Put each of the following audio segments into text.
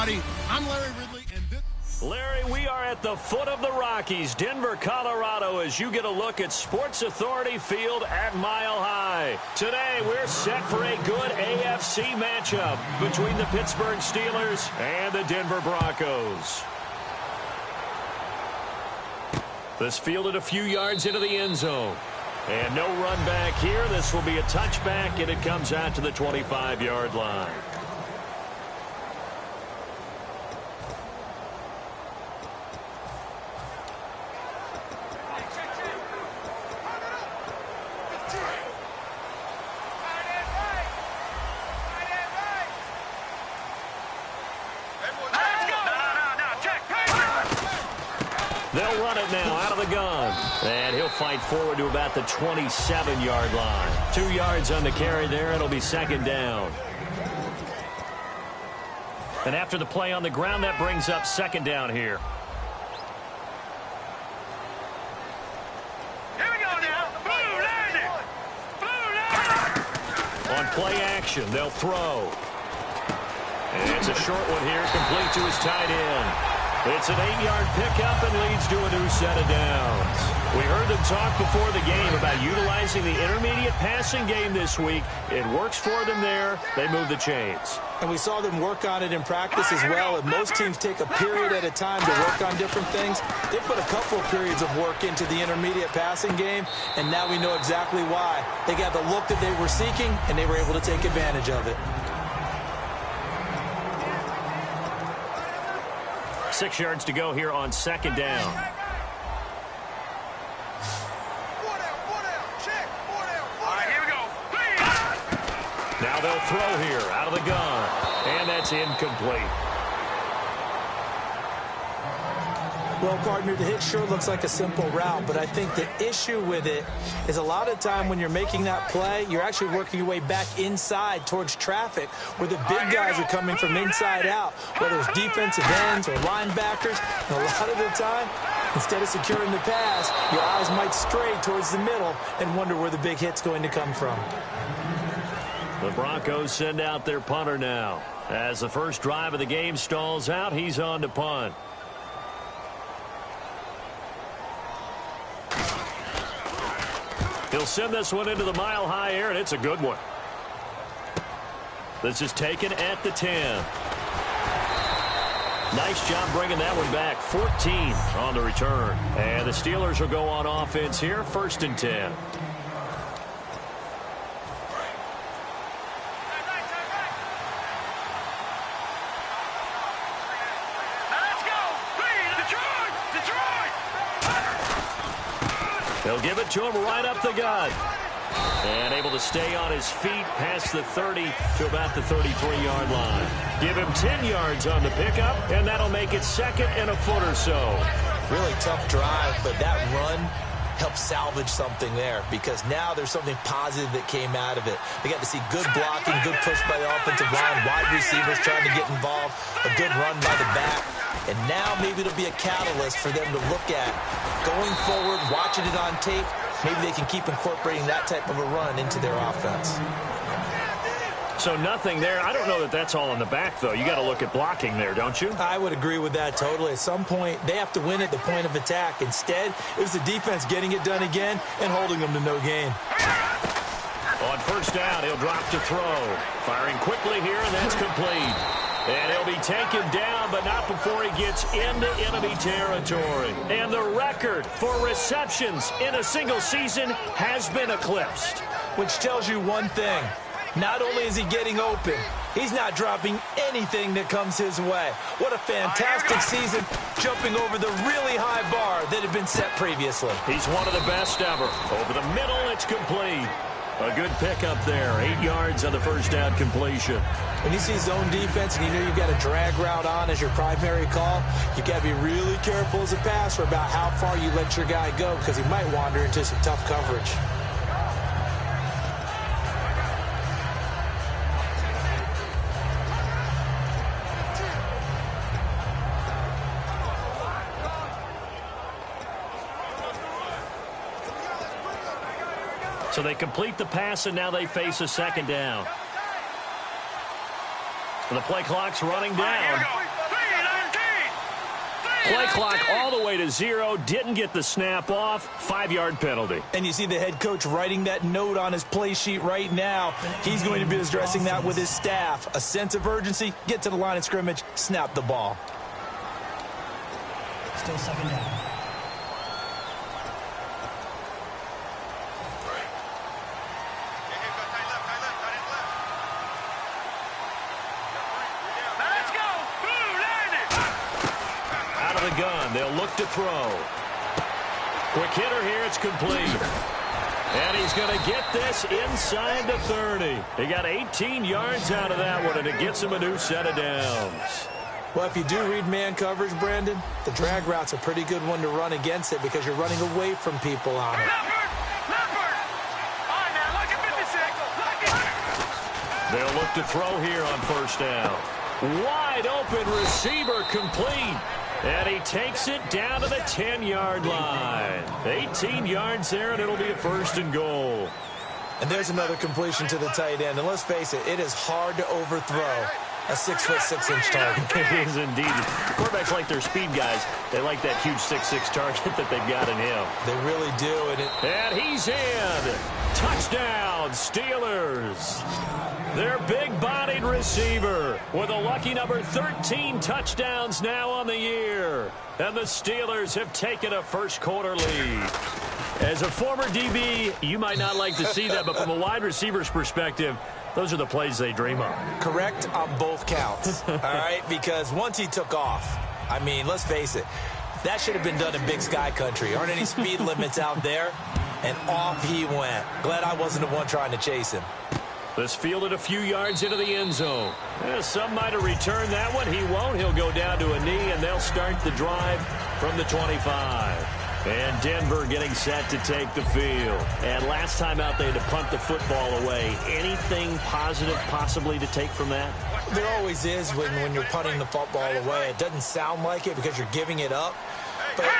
everybody. I'm Larry Ridley, and this... Larry, we are at the foot of the Rockies, Denver, Colorado, as you get a look at Sports Authority Field at Mile High. Today, we're set for a good AFC matchup between the Pittsburgh Steelers and the Denver Broncos. This fielded a few yards into the end zone. And no run back here. This will be a touchback, and it comes out to the 25-yard line. They'll run it now out of the gun. And he'll fight forward to about the 27-yard line. 2 yards on the carry there. It'll be second down. And after the play on the ground, that brings up second down here. Here we go now. Blue landing. Blue landing. On play action, they'll throw. And it's a short one here, complete to his tight end. It's an 8-yard pickup and leads to a new set of downs. We heard them talk before the game about utilizing the intermediate passing game this week. It works for them there. They move the chains. And we saw them work on it in practice as well. And most teams take a period at a time to work on different things. They put a couple of periods of work into the intermediate passing game, and now we know exactly why. They got the look that they were seeking, and they were able to take advantage of it. 6 yards to go here on second down. Now they'll throw here out of the gun. And that's incomplete. Well, partner, the hit sure looks like a simple route, but I think the issue with it is a lot of time when you're making that play, you're actually working your way back inside towards traffic where the big guys are coming from inside out, whether it's defensive ends or linebackers. And a lot of the time, instead of securing the pass, your eyes might stray towards the middle and wonder where the big hit's going to come from. The Broncos send out their punter now. As the first drive of the game stalls out, he's on to punt. He'll send this one into the mile-high air, and it's a good one. This is taken at the 10. Nice job bringing that one back. 14 on the return. And the Steelers will go on offense here, 1st and 10. They'll give it to him right up the gut. And able to stay on his feet past the 30 to about the 33-yard line. Give him 10 yards on the pickup, and that'll make it second and a foot or so. Really tough drive, but that run helped salvage something there because now there's something positive that came out of it. They got to see good blocking, good push by the offensive line, wide receivers trying to get involved, a good run by the back. And now maybe it'll be a catalyst for them to look at going forward, watching it on tape. Maybe they can keep incorporating that type of a run into their offense. So nothing there. I don't know that that's all in the back, though. You got to look at blocking there, don't you? I would agree with that totally. At some point, they have to win at the point of attack. Instead, it was the defense getting it done again and holding them to no gain. On first down, he'll drop to throw. Firing quickly here, and that's complete. And he'll be taken down, but not before he gets into enemy territory. And the record for receptions in a single season has been eclipsed. Which tells you one thing. Not only is he getting open, he's not dropping anything that comes his way. What a fantastic season, jumping over the really high bar that had been set previously. He's one of the best ever. Over the middle, it's complete. A good pickup there. 8 yards on the first down completion. When you see zone defense and you know you've got a drag route on as your primary call, you've got to be really careful as a passer about how far you let your guy go because he might wander into some tough coverage. So they complete the pass, and now they face a second down. The play clock's running down. Play clock all the way to 0. Didn't get the snap off. 5-yard penalty. And you see the head coach writing that note on his play sheet right now. He's going to be addressing that with his staff. A sense of urgency, get to the line of scrimmage, snap the ball. Still second down. Gun. They'll look to throw. Quick hitter here. It's complete. And he's going to get this inside the 30. He got 18 yards out of that one, and it gets him a new set of downs. Well, if you do read man coverage, Brandon, the drag route's a pretty good one to run against it because you're running away from people on it. They'll look to throw here on first down. Wide open receiver complete. And he takes it down to the 10-yard line. 18 yards there, and it'll be a 1st and goal. And there's another completion to the tight end. And let's face it, it is hard to overthrow a 6'6" target. It is indeed. Quarterbacks like their speed guys. They like that huge 6'6" target that they've got in him. They really do. And he's in. Touchdown, Steelers. Their big-bodied receiver with a lucky number 13 touchdowns now on the year. And the Steelers have taken a first-quarter lead. As a former DB, you might not like to see that, but from a wide receiver's perspective, those are the plays they dream of. Correct on both counts, all right? Because once he took off, I mean, let's face it, that should have been done in Big Sky Country. Aren't any speed limits out there? And off he went. Glad I wasn't the one trying to chase him. This fielded a few yards into the end zone. Some might have returned that one. He won't. He'll go down to a knee, and they'll start the drive from the 25. And Denver getting set to take the field. And last time out, they had to punt the football away. Anything positive possibly to take from that? There always is when you're punting the football away. It doesn't sound like it because you're giving it up. But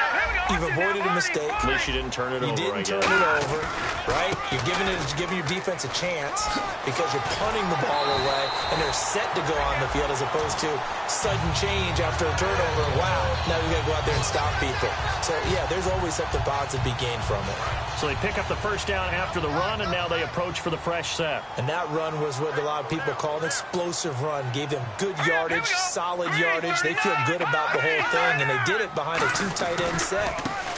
you've avoided a mistake. At least you didn't turn it over. You didn't turn it over, right? You're giving your defense a chance because you're punting the ball away, and they're set to go on the field as opposed to sudden change after a turnover. Wow, now we got to go out there and stop people. So, yeah, there's always something positive to be gained from it. So they pick up the first down after the run, and now they approach for the fresh set. And that run was what a lot of people call an explosive run. Gave them good yardage, solid yardage. They feel good about the whole thing, and they did it behind a 2 tight end set.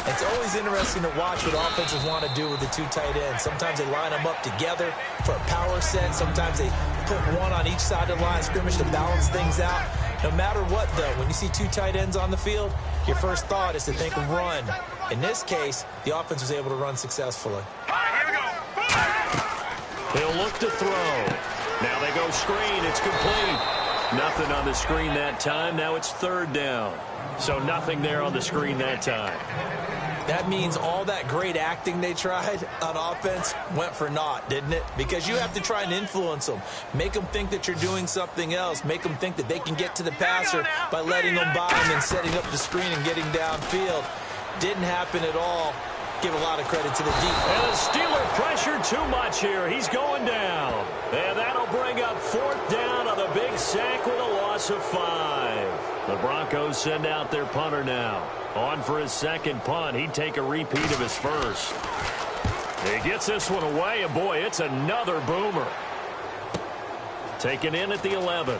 It's always interesting to watch what offenses want to do with the 2 tight ends. Sometimes they line them up together for a power set. Sometimes they put one on each side of the line of scrimmage to balance things out. No matter what, though, when you see 2 tight ends on the field, your first thought is to think run. In this case, the offense was able to run successfully. They'll look to throw. Now they go screen. It's complete. Nothing on the screen that time. Now it's 3rd down. So nothing there on the screen that time. That means all that great acting they tried on offense went for naught, didn't it? Because you have to try and influence them. Make them think that you're doing something else. Make them think that they can get to the passer by letting them by him and setting up the screen and getting downfield. Didn't happen at all. Give a lot of credit to the defense. And the Steeler pressure too much here. He's going down. And that'll bring up 4th down on the big sack with a loss of 5. The Broncos send out their punter now. On for his second punt. He'd take a repeat of his first. He gets this one away, and boy, it's another boomer. Taken in at the 11.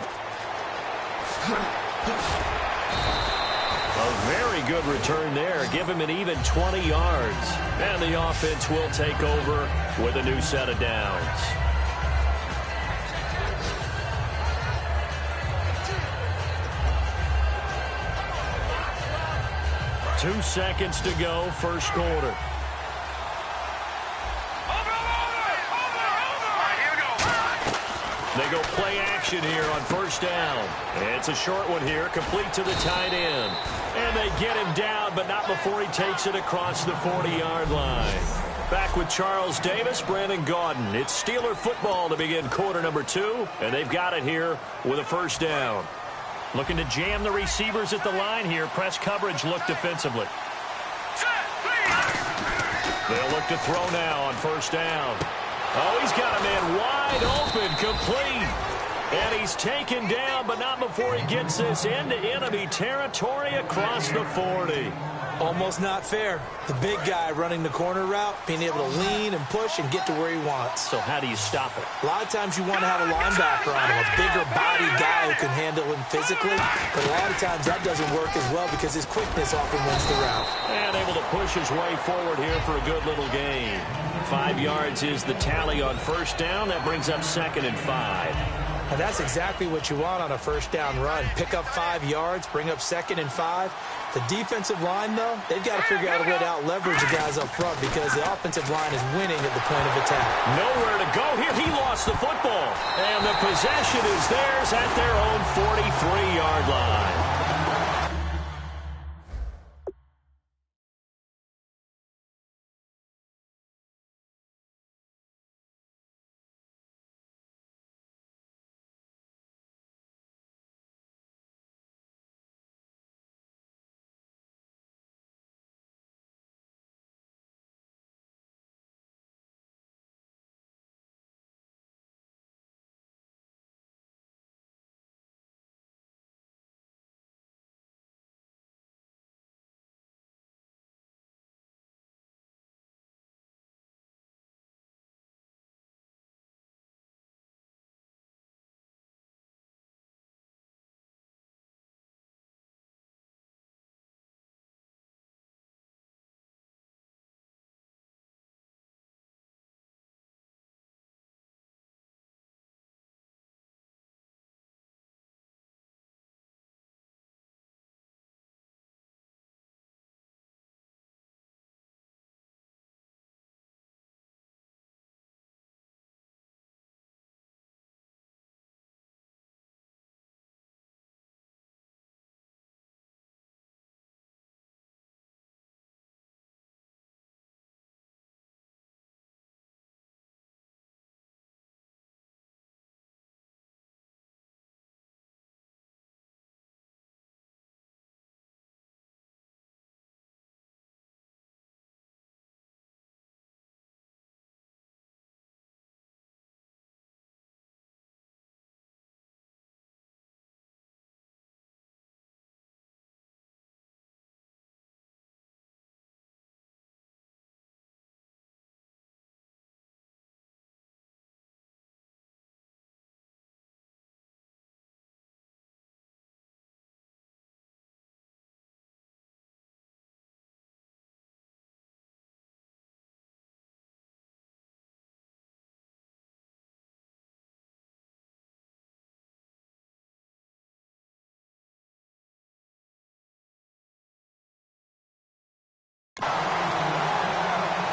A very good return there. Give him an even 20 yards. And the offense will take over with a new set of downs. 2 seconds to go, first quarter. They go play action here on first down. It's a short one here, complete to the tight end. And they get him down, but not before he takes it across the 40-yard line. Back with Charles Davis, Brandon Gaudin. It's Steeler football to begin quarter number 2, and they've got it here with a first down. Looking to jam the receivers at the line here. Press coverage look defensively. They'll look to throw now on first down. Oh, he's got a man wide open, complete. And he's taken down, but not before he gets this into enemy territory across the 40. Almost not fair. The big guy running the corner route, being able to lean and push and get to where he wants. So how do you stop it? A lot of times you want to have a linebacker on him, a bigger body guy who can handle him physically. But a lot of times that doesn't work as well because his quickness often wins the route. And able to push his way forward here for a good little gain. 5 yards is the tally on first down. That brings up 2nd and 5. Now that's exactly what you want on a first down run. Pick up 5 yards, bring up 2nd and 5. The defensive line, though, they've got to figure out a way to out-leverage the guys up front because the offensive line is winning at the point of attack. Nowhere to go here. He lost the football. And the possession is theirs at their own 43-yard line.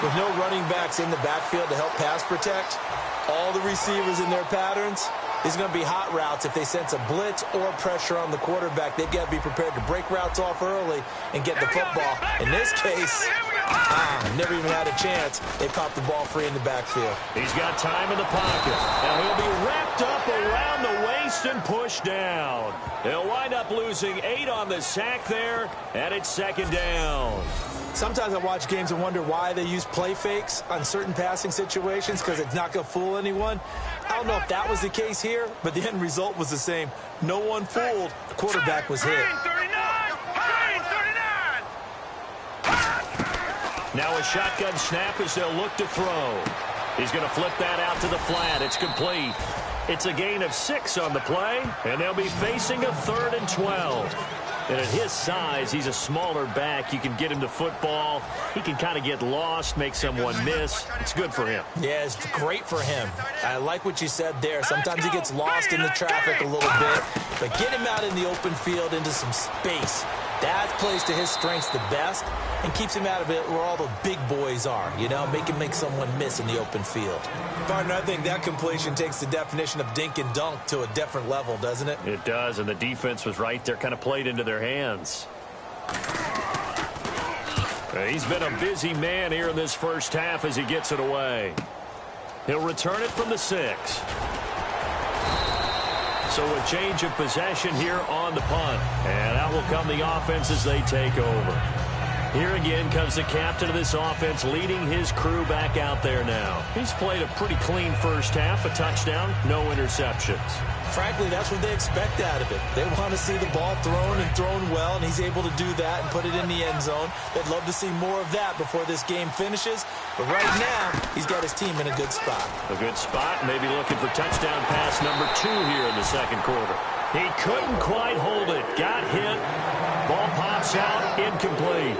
With no running backs in the backfield to help pass protect, all the receivers in their patterns, these are going to be hot routes. If they sense a blitz or pressure on the quarterback, they've got to be prepared to break routes off early and get the football. In this case, never even had a chance. They popped the ball free in the backfield. He's got time in the pocket. Now he'll be wrapped up around the waist and pushed down. They'll wind up losing 8 on the sack there, and it's 2nd down. Sometimes I watch games and wonder why they use play fakes on certain passing situations because it's not going to fool anyone. I don't know if that was the case here, but the end result was the same. No one fooled. The quarterback was hit. Now a shotgun snap as they'll look to throw. He's going to flip that out to the flat. It's complete. It's a gain of 6 on the play, and they'll be facing a 3rd and 12. And at his size, he's a smaller back. You can get him the football. He can kind of get lost, make someone miss. It's good for him. Yeah, it's great for him. I like what you said there. Sometimes he gets lost in the traffic a little bit, but get him out in the open field into some space. That plays to his strengths the best and keeps him out of it where all the big boys are, you know, make someone miss in the open field. Partner, I think that completion takes the definition of dink and dunk to a different level, doesn't it? It does, and the defense was right there, kind of played into their hands. He's been a busy man here in this first half as he gets it away. He'll return it from the 6. So a change of possession here on the punt. And out will come the offense as they take over. Here again comes the captain of this offense, leading his crew back out there now. He's played a pretty clean first half, a touchdown, no interceptions. Frankly, that's what they expect out of it. They want to see the ball thrown and thrown well, and he's able to do that and put it in the end zone. They'd love to see more of that before this game finishes. But right now, he's got his team in a good spot. A good spot, maybe looking for touchdown pass number 2 here in the second quarter. He couldn't quite hold it. Got hit. Ball pops out, incomplete.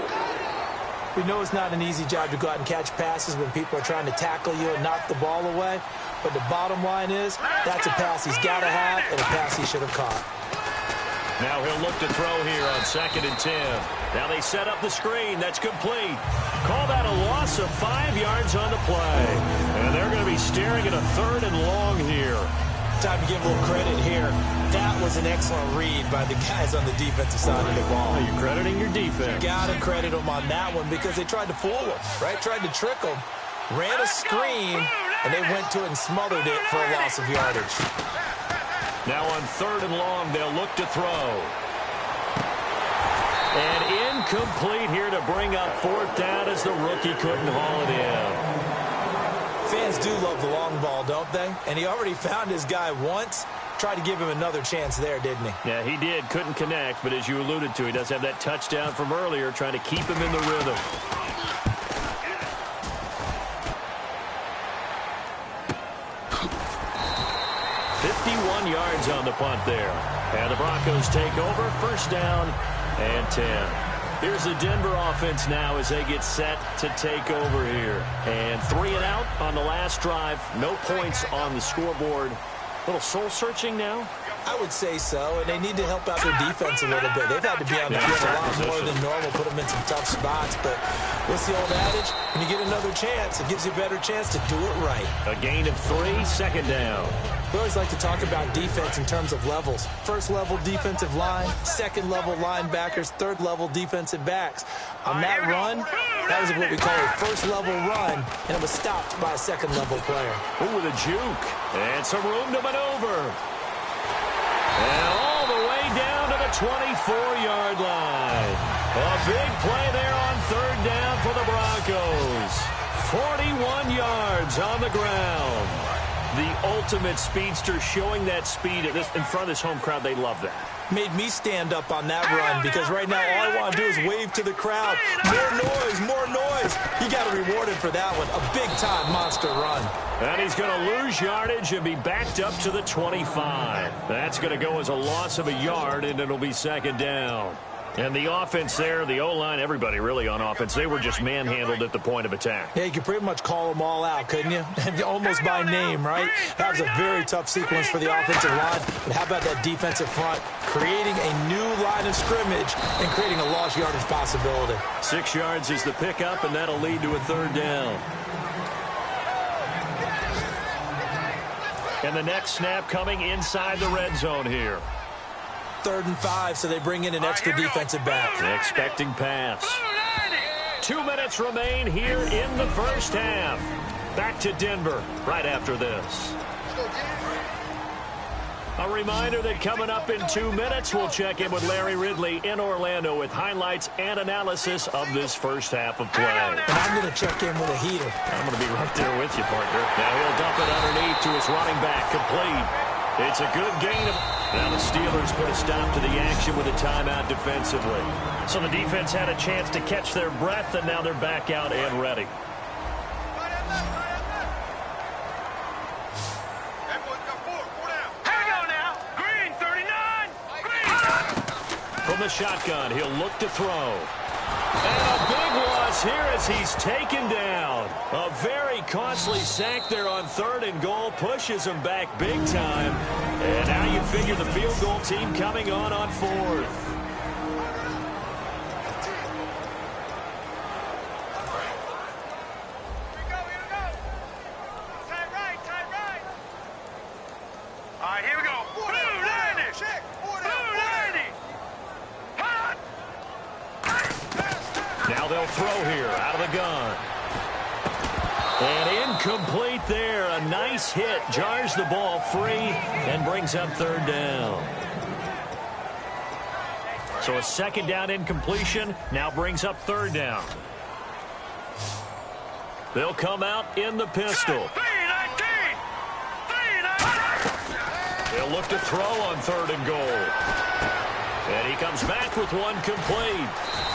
We know it's not an easy job to go out and catch passes when people are trying to tackle you and knock the ball away. But the bottom line is, that's a pass he's got to have and a pass he should have caught. Now he'll look to throw here on 2nd and 10. Now they set up the screen. That's complete. Call that a loss of 5 yards on the play. And they're going to be staring at a 3rd and long here. Time to give a little credit here. That was an excellent read by the guys on the defensive side of the ball. You're crediting your defense. You got to credit them on that one because they tried to fool him, right? Tried to trick him. Ran a screen, and they went to it and smothered it for a loss of yardage. Now on 3rd and long, they'll look to throw. And incomplete here to bring up 4th down as the rookie couldn't haul it in. Fans do love the long ball, don't they? And he already found his guy once. Tried to give him another chance there, didn't he? Yeah, he did. Couldn't connect, but as you alluded to, he does have that touchdown from earlier, trying to keep him in the rhythm. .51 yards on the punt there. And the Broncos take over, 1st down and 10. Here's the Denver offense now as they get set to take over here. And 3 and out on the last drive. No points on the scoreboard. A little soul-searching now? I would say so, and they need to help out their defense a little bit. They've had to be on the field a lot more than normal, put them in some tough spots. But what's the old adage? When you get another chance, it gives you a better chance to do it right. A gain of 3, 2nd down. We always like to talk about defense in terms of levels. 1st level defensive line, 2nd level linebackers, 3rd level defensive backs. On that run, that was what we call a 1st level run, and it was stopped by a 2nd level player. Ooh, with a juke. And some room to maneuver. And all the way down to the 24-yard line. A big play there on 3rd down for the Broncos. 41 yards on the ground. The ultimate speedster, showing that speed in front of this home crowd. They love that. Made me stand up on that run because right now all I want to do is wave to the crowd. More noise, more noise. He got rewarded for that one. A big-time monster run. And he's going to lose yardage and be backed up to the 25. That's going to go as a loss of a yard, and it'll be 2nd down. And the offense there, the O-line, everybody really on offense, they were just manhandled at the point of attack. Yeah, you could pretty much call them all out, couldn't you? Almost by name, right? That was a very tough sequence for the offensive line. But how about that defensive front? Creating a new line of scrimmage and creating a lost yardage possibility. 6 yards is the pickup, and that'll lead to a 3rd down. And the next snap coming inside the red zone here. 3rd and 5, so they bring in an extra defensive back. Expecting pass. 2 minutes remain here in the first half. Back to Denver right after this. A reminder that coming up in 2 minutes, we'll check in with Larry Ridley in Orlando with highlights and analysis of this first half of play. And I'm going to check in with a heater. I'm going to be right there with you, partner. Now he'll dump it underneath to his running back, complete. It's a good gain. Now the Steelers put a stop to the action with a timeout defensively. So the defense had a chance to catch their breath, and now they're back out and ready. From the shotgun, he'll look to throw. And a big loss here as he's taken down. A very costly sack there on 3rd and goal. Pushes him back big time. And now you figure the field goal team coming on 4th. Now they'll throw here out of the gun. And incomplete there. A nice hit. Jars the ball free and brings up 3rd down. So a second down incompletion now brings up third down. They'll come out in the pistol. They'll look to throw on third and goal. And he comes back with one complete.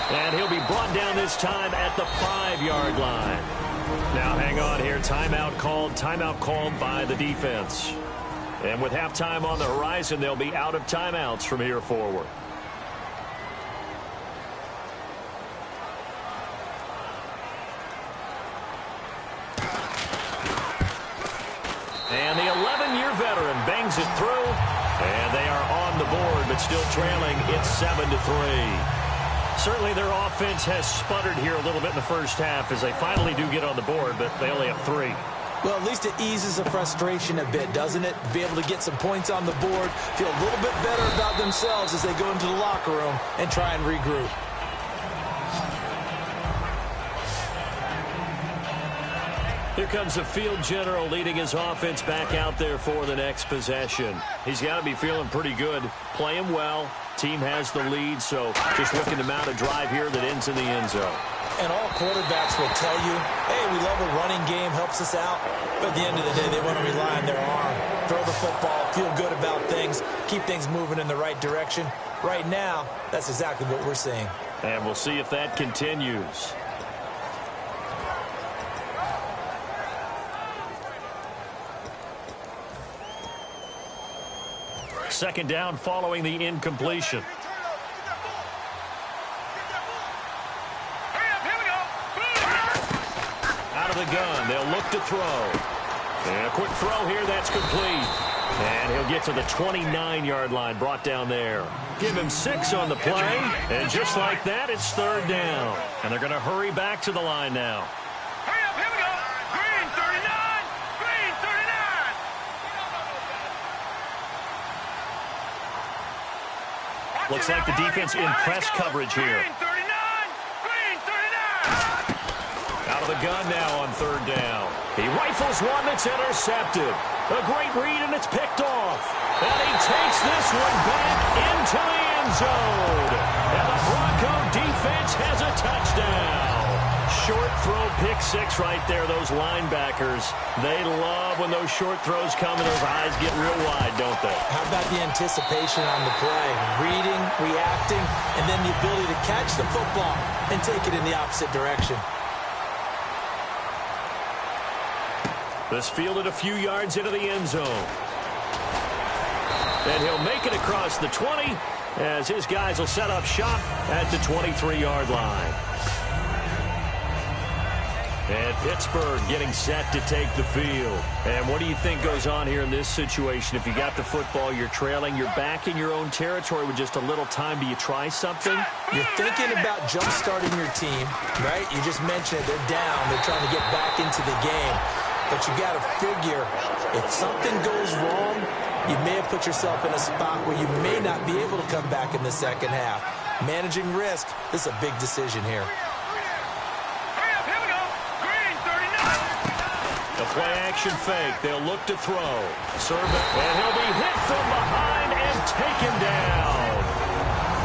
And he'll be brought down this time at the 5-yard line. Now hang on here. Timeout called by the defense. And with halftime on the horizon, they'll be out of timeouts from here forward. And the 11-year veteran bangs it through. And they are on the board, but still trailing. It's 7-3. Certainly their offense has sputtered here a little bit in the first half as they finally do get on the board, but they only have 3. Well, at least it eases the frustration a bit, doesn't it? Be able to get some points on the board, feel a little bit better about themselves as they go into the locker room and try and regroup. Here comes the field general leading his offense back out there for the next possession. He's got to be feeling pretty good, playing well. Team has the lead, so just looking to mount a drive here that ends in the end zone. And all quarterbacks will tell you, hey, we love a running game, helps us out. But at the end of the day, they want to rely on their arm. Throw the football, feel good about things, keep things moving in the right direction. Right now, that's exactly what we're seeing. And we'll see if that continues. Second down following the incompletion. Out of the gun, they'll look to throw. And a quick throw here, that's complete. And he'll get to the 29-yard line, brought down there. Give him 6 on the play, and just like that, it's third down. And they're going to hurry back to the line now. Looks like the defense in press coverage here. Out of the gun now on third down. He rifles one that's intercepted. A great read, and it's picked off. And he takes this one back into the end zone. And the Bronco defense has a touchdown. Short throw, pick 6 right there. Those linebackers, they love when those short throws come and those eyes get real wide, don't they? How about the anticipation on the play? Reading, reacting, and then the ability to catch the football and take it in the opposite direction. This fielded a few yards into the end zone. And he'll make it across the 20 as his guys will set up shop at the 23-yard line. And Pittsburgh getting set to take the field. And what do you think goes on here in this situation? If you got the football, you're trailing, you're back in your own territory with just a little time. Do you try something? You're thinking about jump-starting your team, right? You just mentioned it. They're down. They're trying to get back into the game. But you got to figure if something goes wrong, you may have put yourself in a spot where you may not be able to come back in the second half. Managing risk, this is a big decision here. The play-action fake. They'll look to throw. Serve it, and he'll be hit from behind and taken down.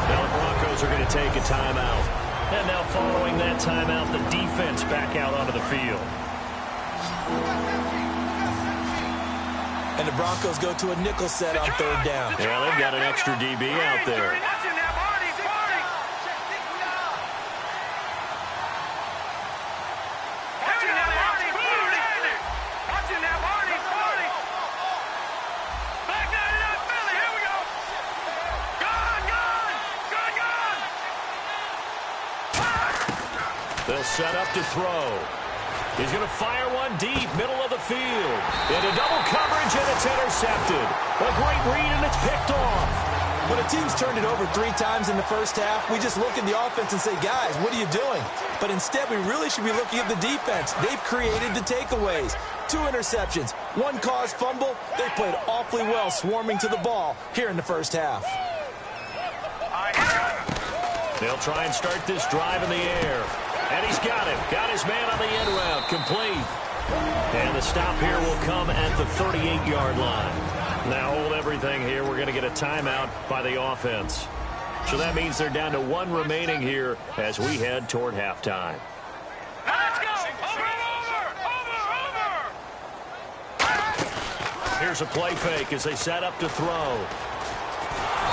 Now the Broncos are going to take a timeout. And now following that timeout, the defense back out onto the field. And the Broncos go to a nickel set on third down. Yeah, they've got an extra DB out there. They'll set up to throw. He's going to fire one deep, middle of the field. Into double coverage, and it's intercepted. A great read, and it's picked off. When a team's turned it over 3 times in the first half, we just look at the offense and say, guys, what are you doing? But instead, we really should be looking at the defense. They've created the takeaways. 2 interceptions, 1 caused fumble. They played awfully well swarming to the ball here in the first half. They'll try and start this drive in the air. And he's got him. Got his man on the end route. Complete. And the stop here will come at the 38-yard line. Now hold everything here. We're going to get a timeout by the offense. So that means they're down to 1 remaining here as we head toward halftime. Let's go! Over! Here's a play fake as they set up to throw.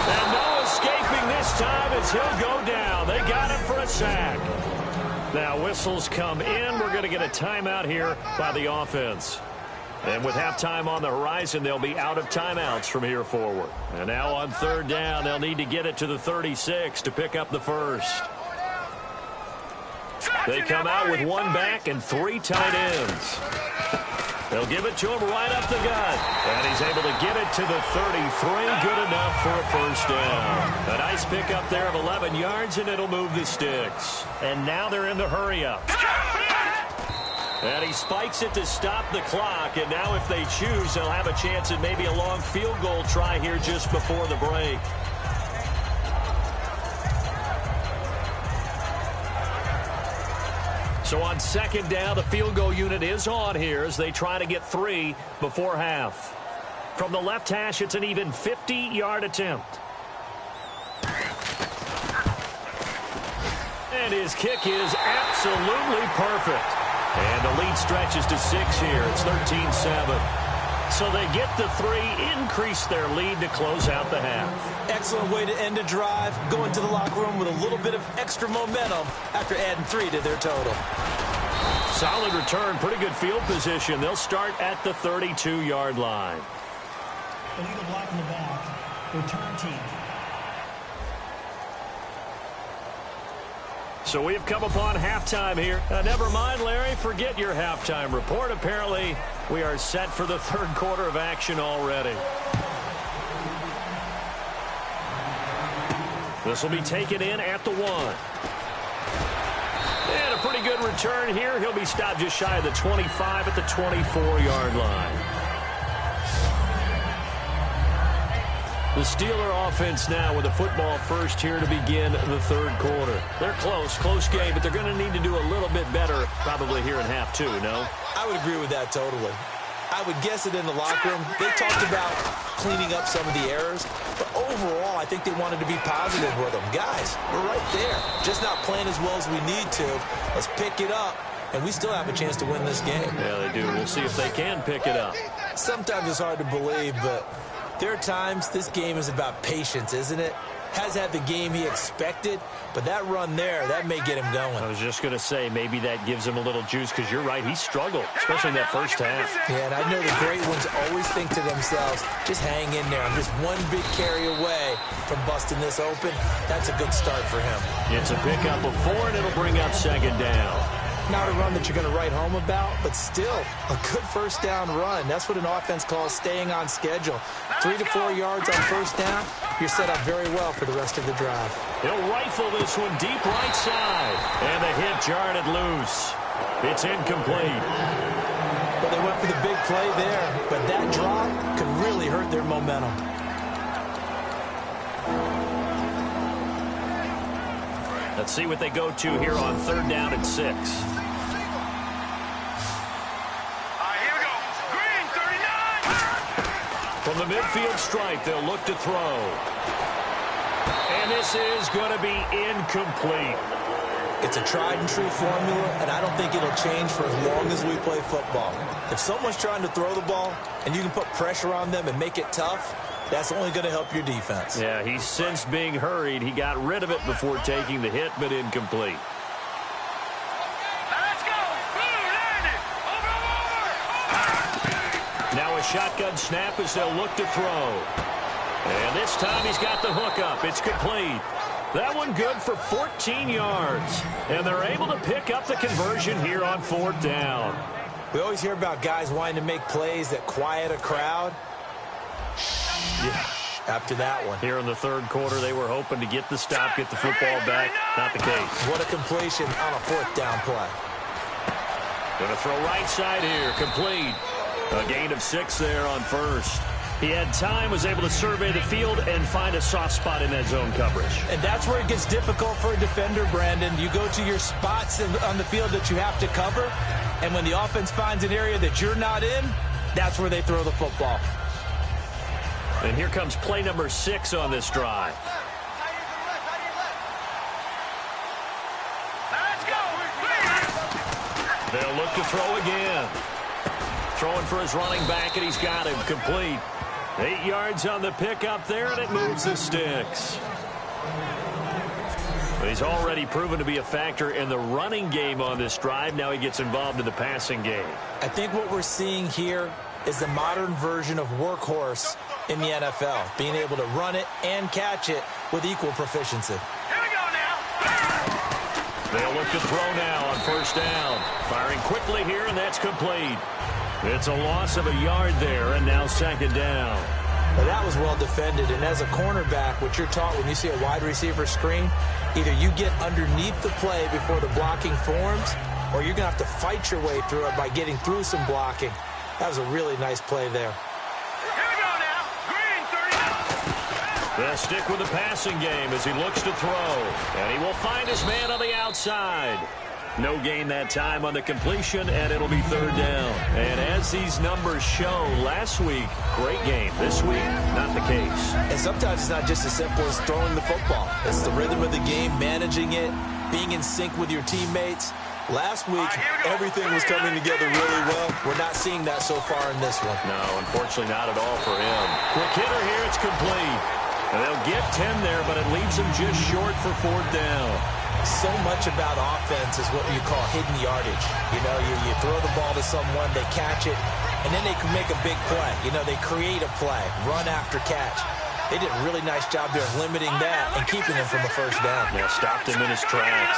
And no escaping this time as he'll go down. They got him for a sack. Now whistles come in. We're going to get a timeout here by the offense. And with halftime on the horizon, they'll be out of timeouts from here forward. And now on 3rd down, they'll need to get it to the 36 to pick up the first. They come out with 1 back and 3 tight ends. They'll give it to him right up the gut. And he's able to get it to the 33. Good enough for a first down. A nice pickup there of 11 yards, and it'll move the sticks. And now they're in the hurry-up. And he spikes it to stop the clock. And now if they choose, they'll have a chance at maybe a long field goal try here just before the break. So on 2nd down, the field goal unit is on here as they try to get 3 before half. From the left hash, it's an even 50-yard attempt. And his kick is absolutely perfect. And the lead stretches to 6 here. It's 13-7. So they get the 3, increase their lead to close out the half. Excellent way to end a drive, going to the locker room with a little bit of extra momentum after adding 3 to their total. Solid return, pretty good field position. They'll start at the 32-yard line. Illegal block in the back. Return team. So we've come upon halftime here. Never mind, Larry, forget your halftime report. Apparently, we are set for the 3rd quarter of action already. This will be taken in at the 1. And a pretty good return here. He'll be stopped just shy of the 25 at the 24-yard line. The Steeler offense now with the football first here to begin the 3rd quarter. They're close game, but they're going to need to do a little bit better probably here in half 2, no? I would agree with that totally. I would guess it in the locker room. They talked about cleaning up some of the errors, but overall, I think they wanted to be positive with them. Guys, we're right there. Just not playing as well as we need to. Let's pick it up, and we still have a chance to win this game. Yeah, they do. We'll see if they can pick it up. Sometimes it's hard to believe, but there are times this game is about patience, isn't it? Has had the game he expected, but that run there, that may get him going. I was just going to say, maybe that gives him a little juice, because you're right, he struggled, especially in that first half. Yeah, and I know the great ones always think to themselves, just hang in there. I'm just one big carry away from busting this open. That's a good start for him. It's a pickup of 4, and it'll bring up 2nd down. Not a run that you're going to write home about, but still a good first down run. That's what an offense calls staying on schedule. 3 to 4 yards on first down, you're set up very well for the rest of the drive. He'll rifle this one deep right side, and the hit jarred it loose. It's incomplete. Well, they went for the big play there, but that drop could really hurt their momentum. Let's see what they go to here on 3rd down and 6. Here we go. Green, 39. From the midfield stripe, they'll look to throw. And this is going to be incomplete. It's a tried-and-true formula, and I don't think it'll change for as long as we play football. If someone's trying to throw the ball, and you can put pressure on them and make it tough, that's only going to help your defense. Yeah, he's since being hurried. He got rid of it before taking the hit, but incomplete. Let's go. Blue, land it. Over. Now a shotgun snap as they'll look to throw. And this time he's got the hook up. It's complete. That one good for 14 yards. And they're able to pick up the conversion here on 4th down. We always hear about guys wanting to make plays that quiet a crowd. Yeah, after that one. Here in the 3rd quarter, they were hoping to get the stop, get the football back. Not the case. What a completion on a 4th down play. Going to throw right side here. Complete. A gain of 6 there on first. He had time, was able to survey the field and find a soft spot in that zone coverage. And that's where it gets difficult for a defender, Brandon. You go to your spots on the field that you have to cover, and when the offense finds an area that you're not in, that's where they throw the football. And here comes play number 6 on this drive. They'll look to throw again. Throwing for his running back, and he's got him complete. 8 yards on the pickup there, and it moves the sticks. He's already proven to be a factor in the running game on this drive. Now he gets involved in the passing game. I think what we're seeing here is the modern version of workhorse in the NFL, being able to run it and catch it with equal proficiency. Here we go now. They'll look to throw now on first down. Firing quickly here, and that's complete. It's a loss of a yard there, and now second down. Now that was well defended, and as a cornerback, what you're taught when you see a wide receiver screen, either you get underneath the play before the blocking forms, or you're going to have to fight your way through it by getting through some blocking. That was a really nice play there. Here we go now. Green, 39. They'll stick with the passing game as he looks to throw, and he will find his man on the outside. No gain that time on the completion, and it'll be third down. And as these numbers show, last week, great game. This week, not the case. And sometimes it's not just as simple as throwing the football. It's the rhythm of the game, managing it, being in sync with your teammates. Last week, everything was coming together really well. We're not seeing that so far in this one. No, unfortunately not at all for him. Quick hitter here, it's complete. And they'll get 10 there, but it leaves them just short for fourth down. So much about offense is what you call hidden yardage. You know, you throw the ball to someone, they catch it, and then they can make a big play. You know, they create a play, run after catch. They did a really nice job there of limiting that and keeping him from a first down. Yeah, stopped him in his tracks.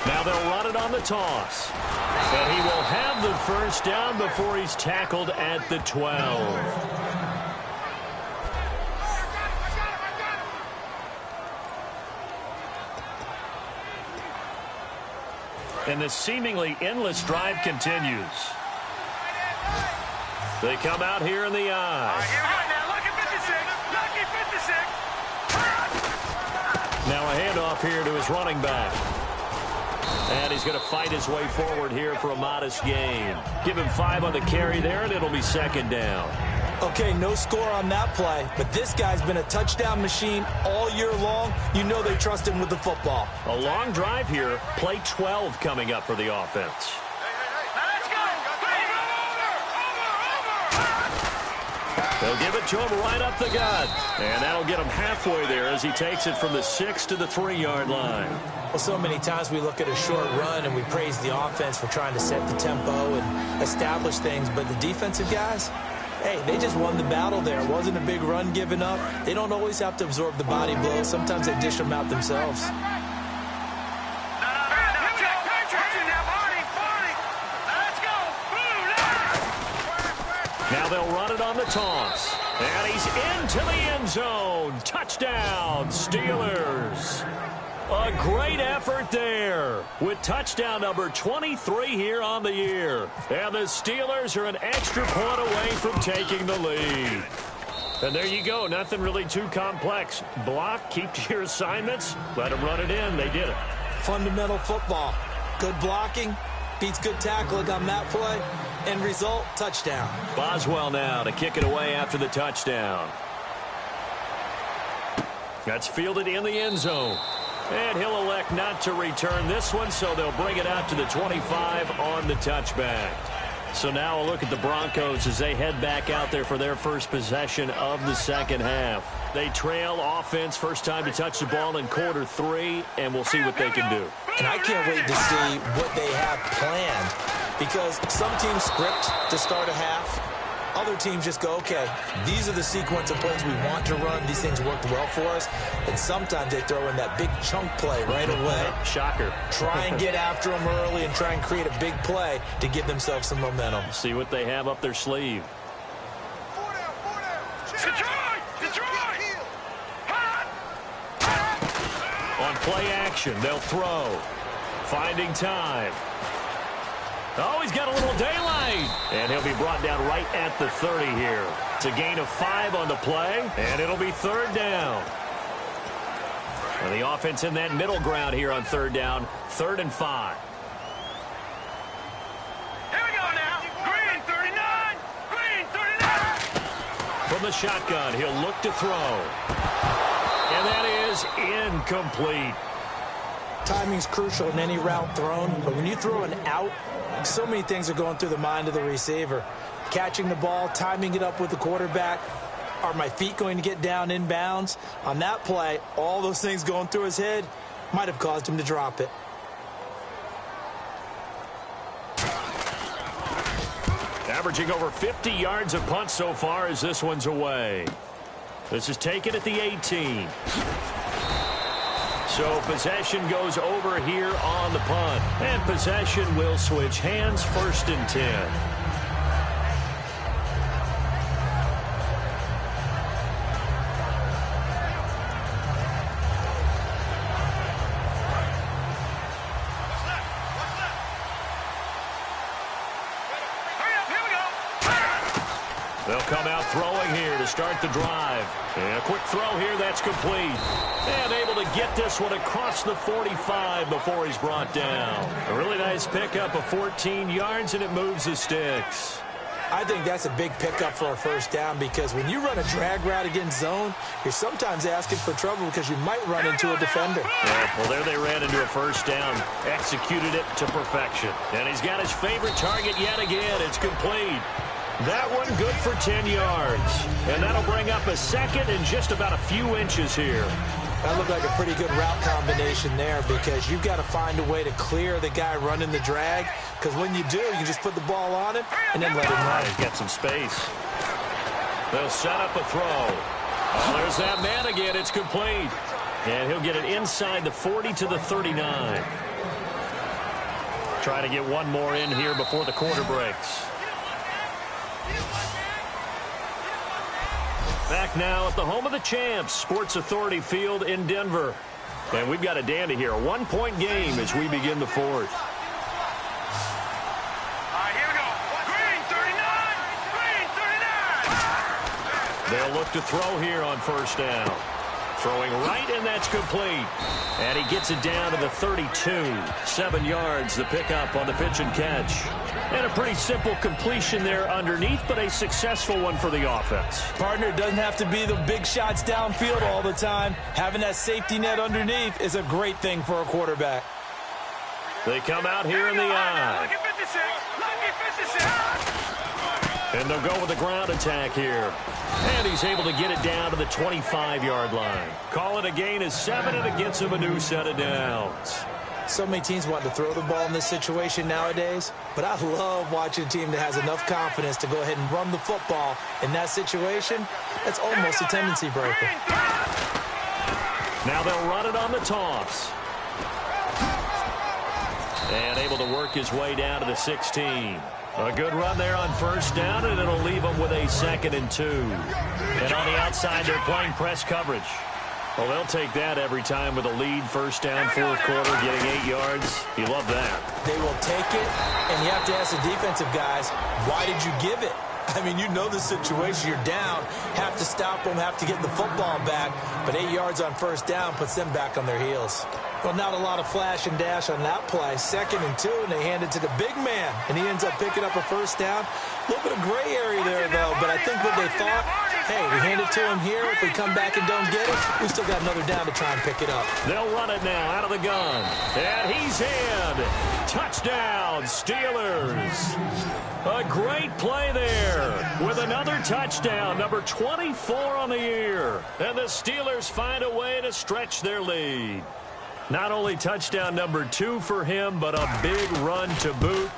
Now they'll run it on the toss. And he will have the first down before he's tackled at the 12. And the seemingly endless drive continues. They come out here in the eye. Here we go now. Lucky 56. Lucky 56. Now a handoff here to his running back. And he's going to fight his way forward here for a modest gain. Give him 5 on the carry there, and it'll be second down. Okay, no score on that play, but this guy's been a touchdown machine all year long. You know they trust him with the football. A long drive here. Play 12 coming up for the offense. Now let's go. They'll give it to him right up the gut. And that'll get him halfway there as he takes it from the 6 to the 3-yard line. Well, so many times we look at a short run and we praise the offense for trying to set the tempo and establish things, but the defensive guys, hey, they just won the battle there. It wasn't a big run given up. They don't always have to absorb the body blows. Sometimes they dish them out themselves. Now they'll run it on the toss. And he's into the end zone. Touchdown, Steelers. A great effort there with touchdown number 23 here on the year. And the Steelers are an extra point away from taking the lead. And there you go. Nothing really too complex. Block, keep to your assignments, let them run it in. They did it. Fundamental football. Good blocking beats good tackling on that play. End result, touchdown. Boswell now to kick it away after the touchdown. That's fielded in the end zone. And he'll elect not to return this one, so they'll bring it out to the 25 on the touchback. So now a look at the Broncos as they head back out there for their first possession of the second half. They trail offense, first time to touch the ball in quarter 3, and we'll see what they can do. And I can't wait to see what they have planned, because some teams script to start a half. Other teams just go, okay, these are the sequence of plays we want to run. These things worked well for us. And sometimes they throw in that big chunk play right away. Shocker. Try and get after them early and try and create a big play to give themselves some momentum. See what they have up their sleeve. On play action, they'll throw. Finding time. Oh, he's got a little daylight. And he'll be brought down right at the 30 here. It's a gain of 5 on the play, and it'll be third down. And the offense in that middle ground here on third down, 3rd and 5. Here we go now. Green, 39. Green, 39. From the shotgun, he'll look to throw. And that is incomplete. Timing's crucial in any route thrown, but when you throw an out, so many things are going through the mind of the receiver. Catching the ball, timing it up with the quarterback. Are my feet going to get down in bounds? On that play, all those things going through his head might have caused him to drop it. Averaging over 50 yards a punt so far as this one's away. This is taken at the 18. So possession goes over here on the punt. And possession will switch hands, 1st and 10. They'll come out throwing here to start the drive. And a quick throw here, that's complete. And able to get this one across the 45 before he's brought down. A really nice pickup of 14 yards, and it moves the sticks. I think that's a big pickup for a 1st down because when you run a drag route against zone, you're sometimes asking for trouble because you might run into a defender. Yeah, well, there they ran into a 1st down. Executed it to perfection. And he's got his favorite target yet again. It's complete. That one good for 10 yards. And that'll bring up a 2nd and just about a few inches here. That looked like a pretty good route combination there because you've got to find a way to clear the guy running the drag because when you do, you can just put the ball on him and then let him run. He's got some space. They'll set up a throw. Oh, there's that man again. It's complete. And he'll get it inside the 40 to the 39. Trying to get one more in here before the quarter breaks. Back now at the home of the champs, Sports Authority Field in Denver. And we've got a dandy here, a 1-point game as we begin the 4th. All right, here we go. Green 39. Green 39. They'll look to throw here on 1st down. Throwing right, and that's complete. And he gets it down to the 32. 7 yards, the pickup on the pitch and catch. And a pretty simple completion there underneath, but a successful one for the offense. Partner, it doesn't have to be the big shots downfield all the time. Having that safety net underneath is a great thing for a quarterback. They come out here in the eye. Look at 56. Look at 56. And they'll go with the ground attack here. And he's able to get it down to the 25-yard line. Call it a gain of 7, and it gets him a new set of downs. So many teams want to throw the ball in this situation nowadays, but I love watching a team that has enough confidence to go ahead and run the football in that situation. That's almost a tendency breaker. Now they'll run it on the toss. And able to work his way down to the 16. A good run there on 1st down, and it'll leave them with a 2nd and 2. And on the outside, they're playing press coverage. Well, they'll take that every time with a lead, 1st down, 4th quarter, getting 8 yards. You love that. They will take it, and you have to ask the defensive guys, why did you give it? I mean, you know the situation. You're down, have to stop them, have to get the football back, but 8 yards on 1st down puts them back on their heels. Well, not a lot of flash and dash on that play. 2nd and 2, and they hand it to the big man, and he ends up picking up a 1st down. A little bit of gray area there, though, but I think what they thought, hey, we hand it to him here. If we come back and don't get it, we still got another down to try and pick it up. They'll run it now out of the gun. And he's in. Touchdown, Steelers. A great play there with another touchdown, number 24 on the year. And the Steelers find a way to stretch their lead. Not only touchdown number 2 for him, but a big run to boot.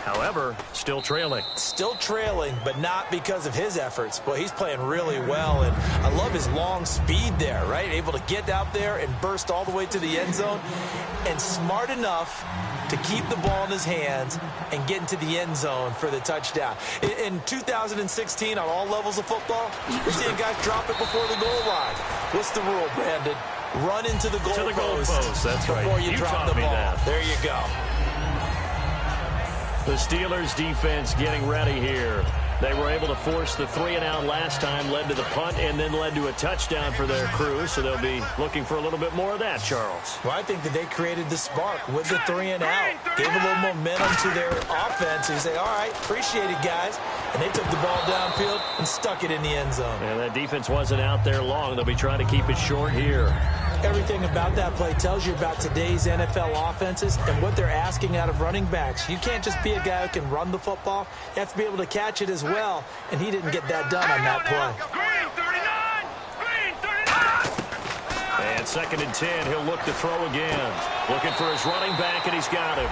However, still trailing. Still trailing, but not because of his efforts. Boy, he's playing really well, and I love his long speed there, right? Able to get out there and burst all the way to the end zone, and smart enough to keep the ball in his hands and get into the end zone for the touchdown. In 2016, on all levels of football, we're seeing guys drop it before the goal line. What's the rule, Brandon? Run into the goal post. That's right. Before you drop the ball. That. There you go. The Steelers defense getting ready here. They were able to force the 3-and-out last time, led to the punt, and then led to a touchdown for their crew. So they'll be looking for a little bit more of that, Charles. Well, I think that they created the spark with the 3-and-out. Gave a little momentum to their offense. And you say, all right, appreciate it, guys. And they took the ball downfield and stuck it in the end zone. And that defense wasn't out there long. They'll be trying to keep it short here. Everything about that play tells you about today's NFL offenses and what they're asking out of running backs. You can't just be a guy who can run the football. You have to be able to catch it as well, and he didn't get that done on that play. And 2nd and 10, he'll look to throw again. Looking for his running back, and he's got him.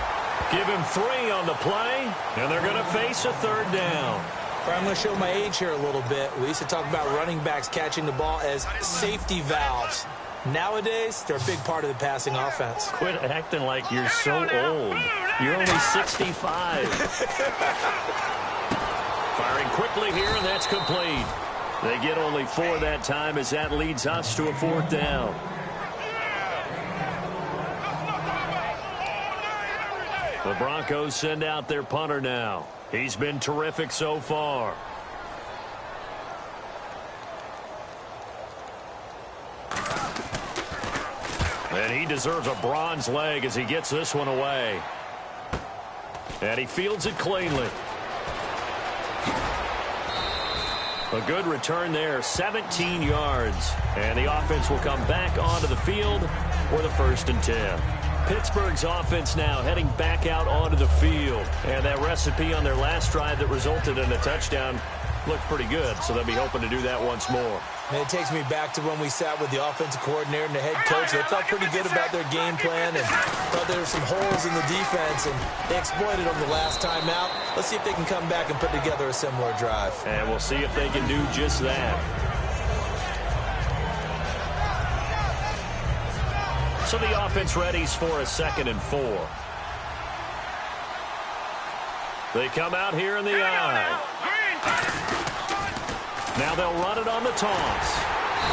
Give him 3 on the play, and they're going to face a 3rd down. I'm going to show my age here a little bit. We used to talk about running backs catching the ball as safety valves. Nowadays, they're a big part of the passing offense. Quit acting like you're so old. You're only 65. Firing quickly here, and that's complete. They get only 4 that time as that leads us to a 4th down. The Broncos send out their punter now. He's been terrific so far. And he deserves a bronze leg as he gets this one away. And he fields it cleanly. A good return there, 17 yards. And the offense will come back onto the field for the 1st and 10. Pittsburgh's offense now heading back out onto the field. And that recipe on their last drive that resulted in a touchdown looked pretty good, so they'll be hoping to do that once more. And it takes me back to when we sat with the offensive coordinator and the head coach. They felt pretty good about their game plan and thought there were some holes in the defense, and they exploited them the last time out. Let's see if they can come back and put together a similar drive. And we'll see if they can do just that. So the offense readies for a 2nd and 4. They come out here in the eye. Now they'll run it on the toss.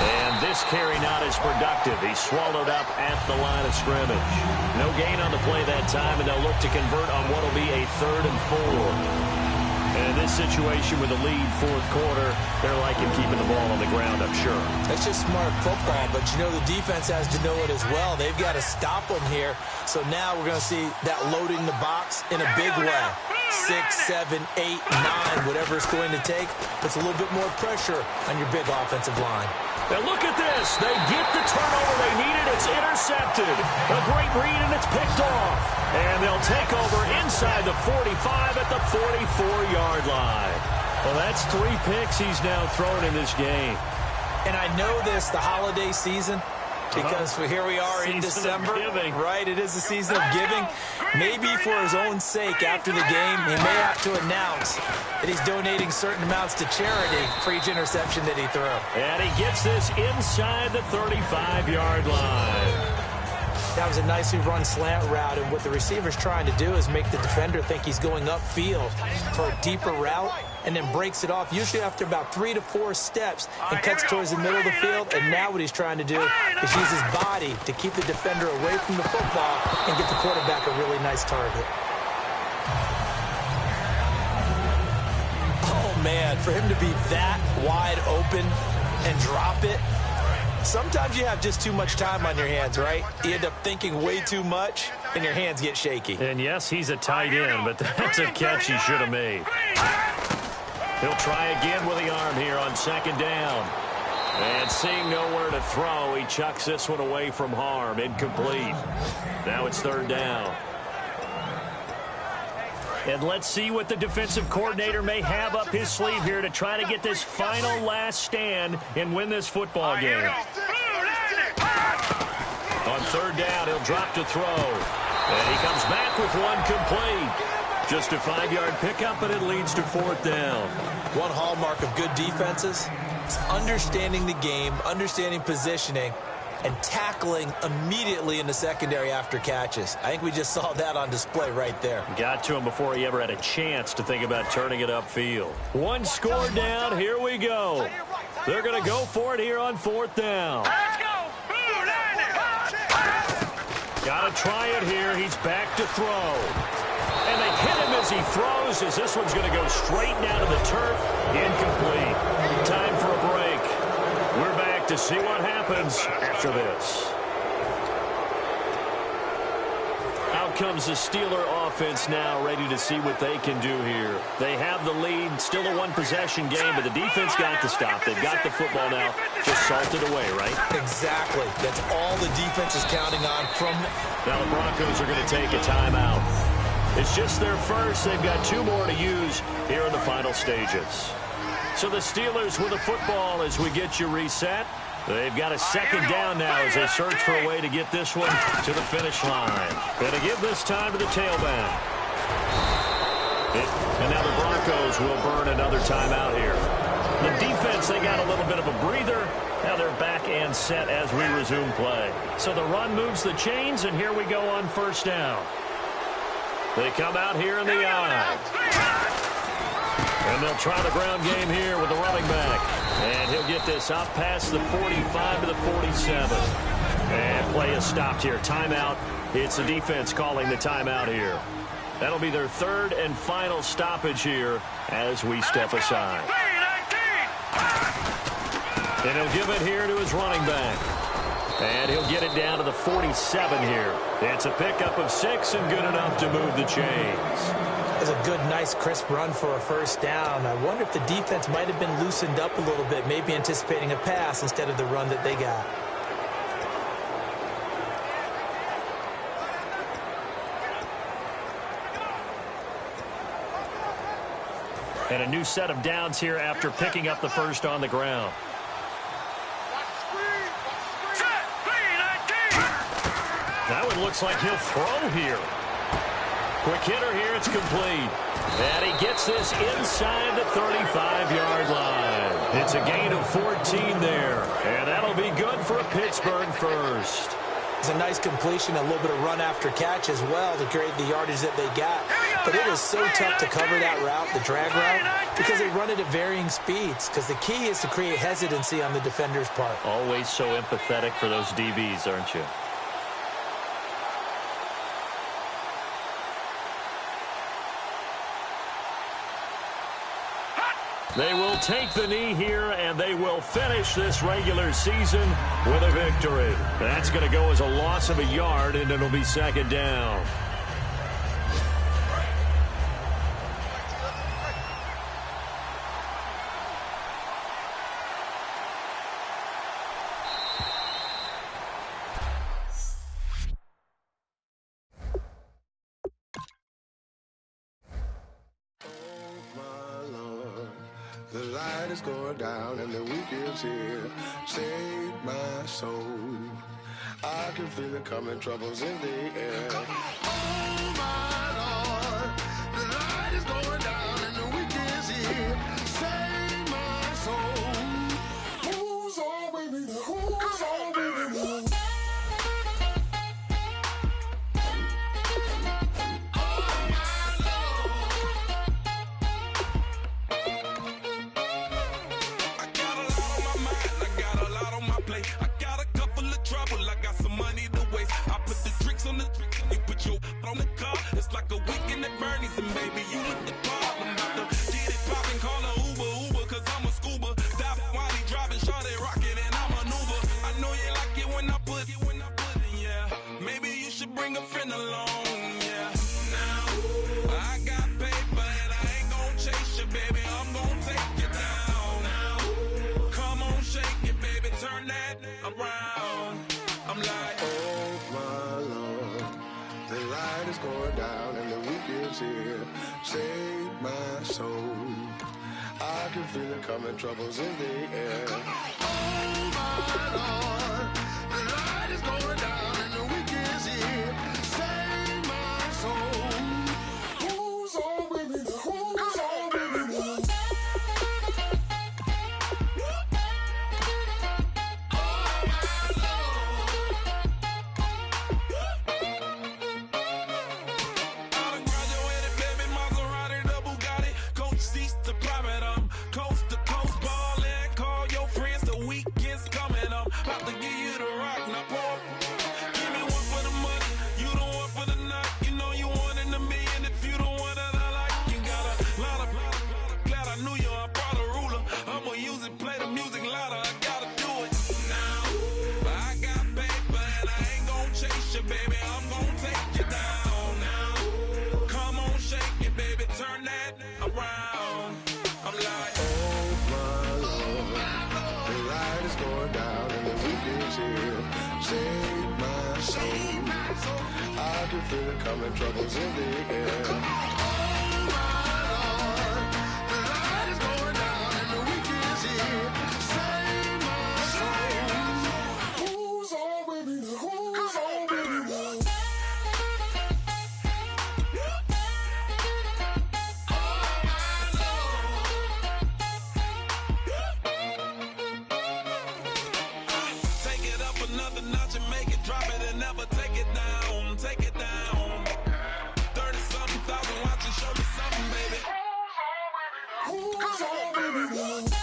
And this carry not as productive. He's swallowed up at the line of scrimmage. No gain on the play that time, and they'll look to convert on what will be a 3rd and 4. And in this situation with the lead 4th quarter, they're liking keeping the ball on the ground, I'm sure. That's just smart football, but you know the defense has to know it as well. They've got to stop them here. So now we're going to see that loading the box in a big way. 6, 7, 8, 9, whatever it's going to take. Puts a little bit more pressure on your big offensive line. Now look at this. They get the turnover they needed. It's intercepted. A great read, and it's picked off. And they'll take over inside the 45 at the 44-yard line. Well, that's 3 picks he's now thrown in this game. And I know this, the holiday season, because here we are in December, right? It is the season of giving. Maybe for his own sake, after the game, he may have to announce that he's donating certain amounts to charity for each interception that he threw. And he gets this inside the 35-yard line. That was a nicely run slant route, and what the receiver's trying to do is make the defender think he's going upfield for a deeper route, and then breaks it off, usually after about 3 to 4 steps, and cuts towards the middle of the field. And now what he's trying to do is use his body to keep the defender away from the football and get the quarterback a really nice target. Oh, man, for him to be that wide open and drop it, sometimes you have just too much time on your hands, right? You end up thinking way too much, and your hands get shaky. And yes, he's a tight end, but that's a catch he should have made. He'll try again with the arm here on 2nd down. And seeing nowhere to throw, he chucks this one away from harm. Incomplete. Now it's 3rd down. And let's see what the defensive coordinator may have up his sleeve here to try to get this final last stand and win this football game. On 3rd down, he'll drop to throw. And he comes back with one complete. Just a 5-yard pickup, and it leads to 4th down. One hallmark of good defenses is understanding the game, understanding positioning, and tackling immediately in the secondary after catches. I think we just saw that on display right there. Got to him before he ever had a chance to think about turning it upfield. One score down. Here we go. They're going to go for it here on 4th down. Let's go. Got to try it here. He's back to throw. And they hit him as he throws, as this one's going to go straight down to the turf. Incomplete. Time for a break. We're back to see what happens after this. Out comes the Steeler offense now, ready to see what they can do here. They have the lead, still a one-possession game, but the defense got the stop. They've got the football now, just salted away, right? Exactly. That's all the defense is counting on from. Now the Broncos are going to take a timeout. It's just their first. They've got 2 more to use here in the final stages. So the Steelers with the football as we get you reset. They've got a second down now as they search for a way to get this one to the finish line. Going to give this time to the tailback. And now the Broncos will burn another timeout here. The defense, they got a little bit of a breather. Now they're back and set as we resume play. So the run moves the chains, and here we go on first down. They come out here in the eye. And they'll try the ground game here with the running back. And he'll get this up past the 45 to the 47. And play is stopped here. Timeout. It's the defense calling the timeout here. That'll be their third and final stoppage here as we step aside. And he'll give it here to his running back. And he'll get it down to the 47 here. It's a pickup of 6 and good enough to move the chains. It's a good, nice, crisp run for a first down. I wonder if the defense might have been loosened up a little bit, maybe anticipating a pass instead of the run that they got. And a new set of downs here after picking up the first on the ground. That one looks like he'll throw here. Quick hitter here, it's complete. And he gets this inside the 35-yard line. It's a gain of 14 there. And that'll be good for a Pittsburgh first. It's a nice completion, a little bit of run after catch as well to create the yardage that they got. But it is so tough to cover that route, the drag route, because they run it at varying speeds. Because the key is to create hesitancy on the defender's part. Always so empathetic for those DBs, aren't you? They will take the knee here, and they will finish this regular season with a victory. That's going to go as a loss of a yard, and it'll be second down. The light is going down and the weekend's here. Save my soul. I can feel it coming, troubles in the air. Oh my Lord, the light is going down and the weekend's here. Save my soul. Who's all with me? Who's all with me? On the car, it's like a weekend at Bernie's, and baby, you look the part. I'm about to get it poppin', call her Uber, cause I'm a scuba. Dive while he driving, shot it, rocket, and I maneuver. I know you like it when I put it, yeah. Maybe you should bring a friend along, yeah. Now, I got paper, and I ain't gon' chase you, baby, I'm gon' take you down. Now, come on, shake it, baby, turn that around. I'm like, oh my Lord. The light is going down and the weekend's here. Save my soul. I can feel it coming, troubles in the air. Oh my Lord, the light is going down and the weekend's here. Save my soul. Who's all with me? Who's all with me? baby, I'm gonna take you down now. Come on, shake it, baby, turn that around. save my soul. I can feel it coming, troubles in the air. Oh my Lord, the light is going down and the weekend's here. Save my soul. Who's all ready to, who's all ready to? Another notch and make it drop it and never take it down. Take it down. 30-something thousand watching, show me something, baby. Who's all ready to?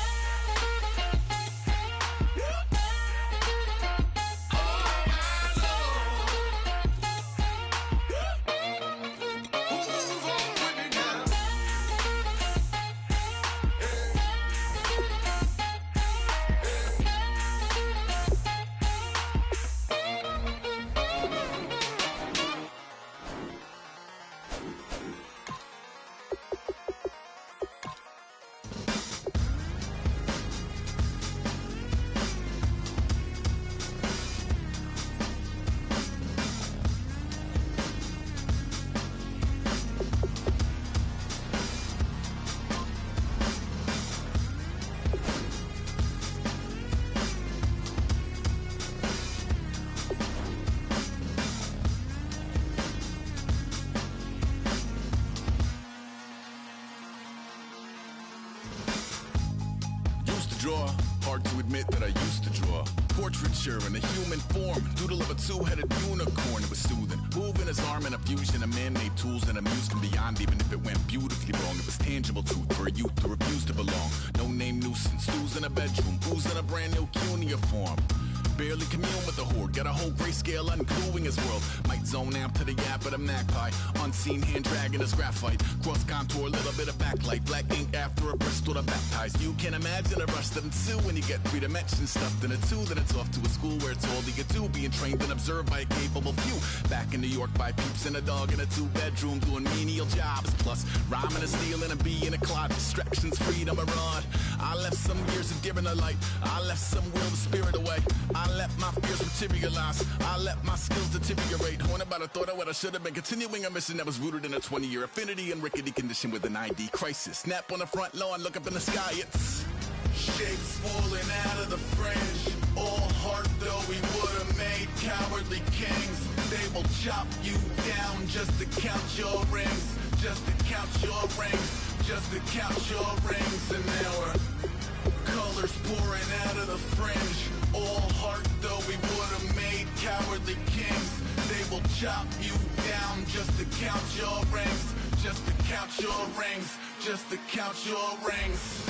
Draw. Hard to admit that I used to draw. Portraiture in a human form. Doodle of a two-headed unicorn. It was soothing. Moving his arm in a fusion of man-made tools and amused from beyond. Even if it went beautifully wrong, it was tangible truth for a youth who refused to belong. No-name nuisance. Who's in a bedroom? Who's in a brand new cuneiform? Barely commune with the horde. Got a whole grayscale ungluing his world. Might zone out to the yap of the magpie. Unseen hand dragging his graphite. Cross contour, little bit of backlight. Black ink after a Bristol to baptize. You can imagine a rush that ensue when you get 3 dimensions stuffed in a 2. Then it's off to a school where it's all you get to. Being trained and observed by a capable few. Back in New York by peeps and a dog in a 2-bedroom doing menial jobs. Plus rhyming and stealing a bee in a clod. Distractions, freedom, a rod. I left some years of giving a light. I left some will the spirit away. I let my fears materialize. I let my skills deteriorate. Horn about a thought of what I should have been. Continuing a mission that was rooted in a 20-year affinity and rickety condition with an ID crisis. Snap on the front lawn, look up in the sky. It's shapes falling out of the fringe. All heart though we would have made cowardly kings. They will chop you down just to count your rings. Just to count your rings. Just to count your rings. And now we're colors pouring out of the fringe. All heart though we would have made cowardly kings. They will chop you down just to count your rings. Just to count your rings. Just to count your rings.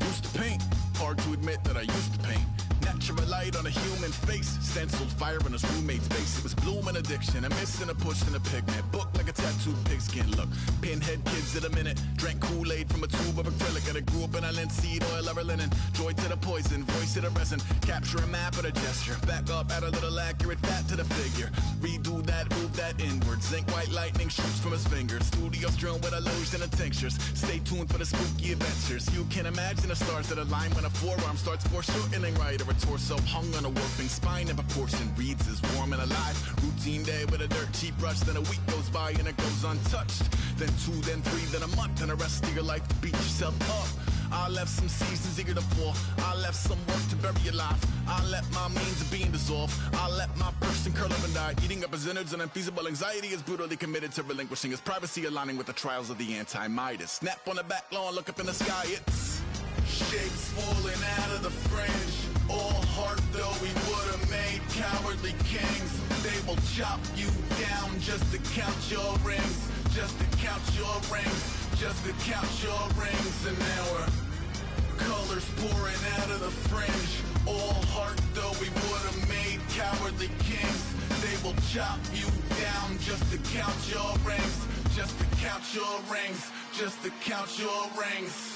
Used to paint. Hard to admit that I used to paint. Natural light on a human face. Stenciled fire in his roommate's face. It was blooming addiction. A miss and a push and a pigment. Book like a tattooed pigskin look. Pinhead kids in a minute. Drank Kool-Aid from a tube of acrylic. And I grew up in a linseed oil of linen. Joy to the poison. Voice to the resin. Capture a map of a gesture. Back up, add a little accurate fat to the figure. Redo that, move that inward. Zinc white lightning shoots from his fingers. Studio strewn with illusion and tinctures. Stay tuned for the spooky adventures. You can imagine the stars that align when a forearm starts foreshortening right. Or a torso hung on a warping spine in proportion. Reads as warm and alive. Routine day with a dirt cheap brush. Then a week goes by and it goes untouched. Then 2, then 3, then a month. And the rest of your life to beat yourself up. I left some seasons eager to fall. I left some work to bury your life. I let my means of being dissolve. I let my person curl up and die. Eating up his innards and unfeasible anxiety is brutally committed to relinquishing his privacy, aligning with the trials of the anti-Midas. Snap on the back lawn, look up in the sky. It's shapes falling out of the fringe. All heart though we would have made cowardly kings. They will chop you down just to count your rings. Just to count your rings. Just to count your rings. And now we're colors pouring out of the fringe. All heart though we would have made cowardly kings. They will chop you down just to count your rings. Just to count your rings. Just to count your rings.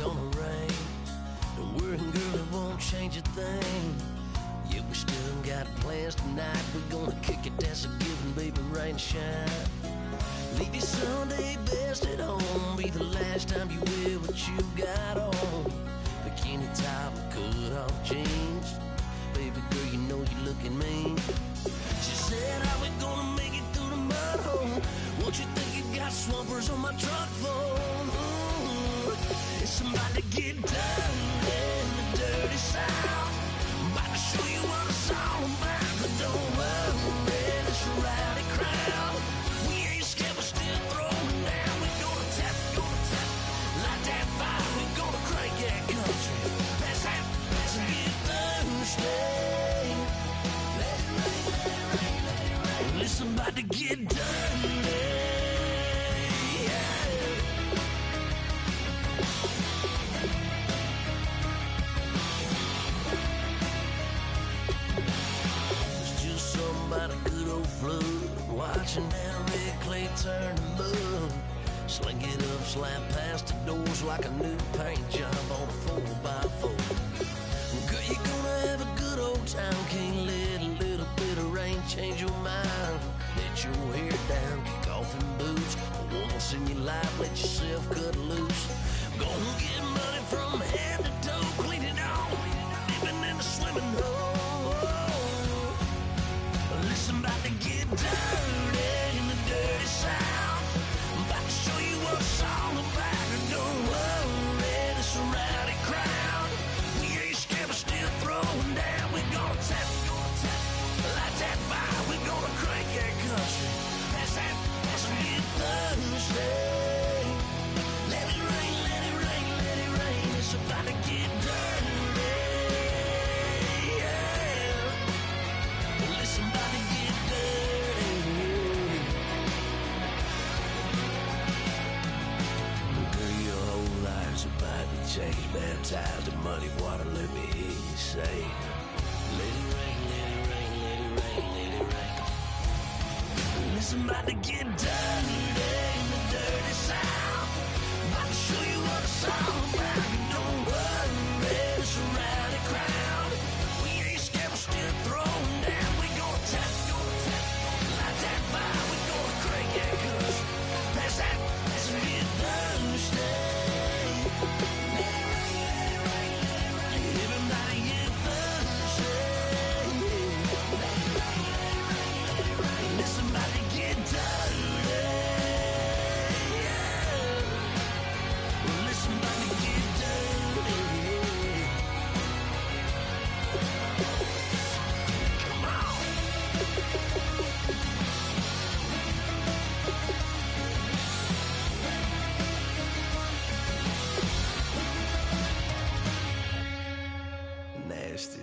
gonna rain. Don't worry, girl, it won't change a thing. Yeah, we still got plans tonight. We're gonna kick it, that's a given, baby, rain and shine. Leave your Sunday best at home. Be the last time you wear what you got on. Bikini top and cut off jeans. Baby girl, you know you looking mean. She said, how we gonna make it through the mud hole? Won't you think you got swampers on my truck phone? It's about to get dirty in the dirty South. I'm about to show you what it's all about. But don't worry, it's a rowdy crowd. We ain't scared, we're still throwing down. We're gonna tap, light that fire. We're gonna crank that country. Let's get Thursday. Let it rain, let it rain. Listen, about to get dirty. About a good old flood, watching that red clay turn to mud. Sling it up, slap past the doors like a new paint job on a 4x4. Girl, you're gonna have a good old time. Can't let a little bit of rain change your mind. Let your hair down, kick off in boots. Once in your life, let yourself cut loose. Gonna get money from head to toe, clean it all, living in a swimming hole. Listen, about to get dirty in the dirty South. I'm about to show you what it's all about. And don't worry, it's a rowdy crowd. We ain't scared, we're still throwing down. We're gonna tap, light that fire. We're gonna crank that country. That's it, Thursday. Let it rain, let it rain, let it rain. It's about to get dirty. Listen, about to get dirty. Girl, your whole life's about to change. Baptized in muddy water, let me hear you say, let it rain, let it rain, let it rain, let it rain. Listen, about to get dirty in the dirty South. About to show you what it's all about. Don't worry, it's a rowdy crowd. We ain't scared, we're still throwing down. Tap, light that fire. We're gonna crank that country. That's it, Thursday. Let it rain, everybody get Thursday. Let it rain, listen, about to get dirty. Well, listen, about to get dirty. Come on. Nasty.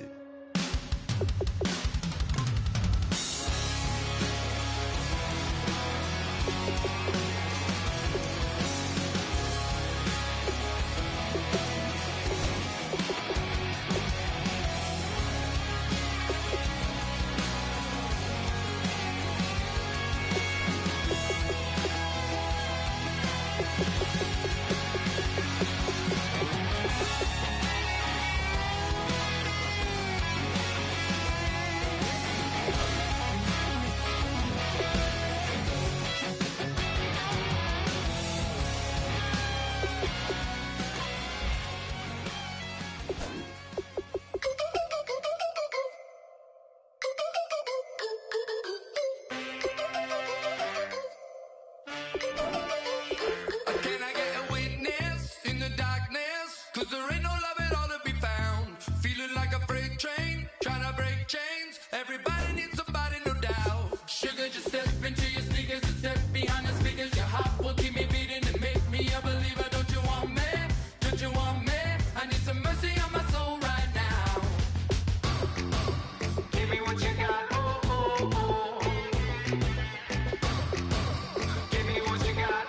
Give me what you got.